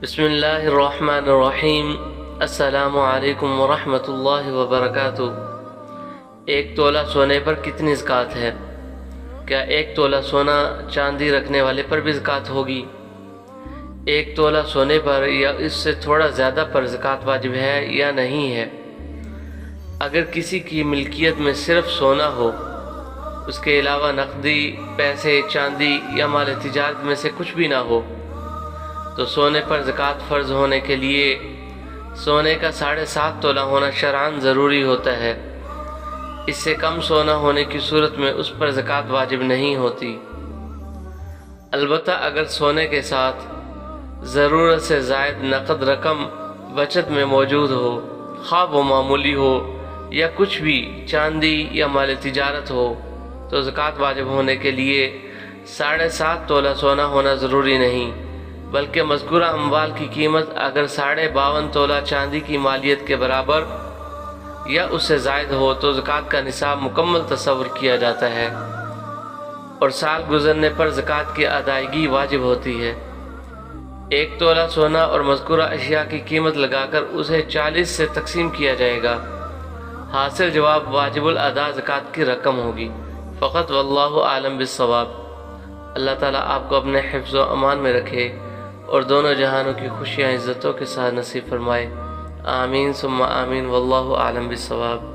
بسم اللہ الرحمن الرحیم۔ السلام علیکم ورحمۃ اللہ وبرکاتہ۔ ایک تولہ سونے پر کتنی زکوٰۃ ہے؟ کیا ایک تولہ سونا چاندی رکھنے والے پر بھی زکوٰۃ ہوگی؟ ایک تولہ سونے پر یا اس سے تھوڑا زیادہ پر زکوٰۃ واجب ہے یا نہیں ہے؟ اگر کسی کی ملکیت میں صرف سونا ہو، اس کے علاوہ نقدی، پیسے، چاندی یا مال تجارت میں سے کچھ بھی نہ ہو، تو سونے پر زکوٰۃ فرض ہونے کے لیے سونے کا 7.5 تولہ ہونا شرعاً ضروری ہوتا ہے۔ اس سے کم سونا ہونے کی صورت میں اس پر زکوٰۃ واجب نہیں ہوتی۔ البتہ اگر سونے کے ساتھ ضرورت سے زائد نقد رقم بچت میں موجود ہو، خواہ وہ معمولی ہو یا کچھ بھی چاندی یا مال تجارت ہو، تو زکوٰۃ واجب ہونے کے لیے 7.5 تولہ سونا ہونا ضروری نہیں، بلکہ مذکورہ اموال کی قیمت اگر 52.5 تولہ چاندی کی مالیت کے برابر یا اس سے زائد ہو تو زکوٰۃ کا نصاب مکمل تصور کیا جاتا ہے اور سال گزرنے پر زکوٰۃ کی ادائیگی واجب ہوتی ہے۔ ایک تولہ سونا اور مذکورہ اشیاء کی قیمت لگا کر اسے 40 سے تقسیم کیا جائے گا۔ حاصل جواب واجب الادا زکوٰۃ کی رقم ہوگی۔ فقط واللہ عالم بالصواب۔ اللہ تعالیٰ آپ کو اپنے حفظ و امان میں رکھے اور دونوں جہانوں کی خوشیاں عزتوں کے ساتھ نصیب فرمائے۔ آمین ثم آمین، واللہ عالم بالصواب۔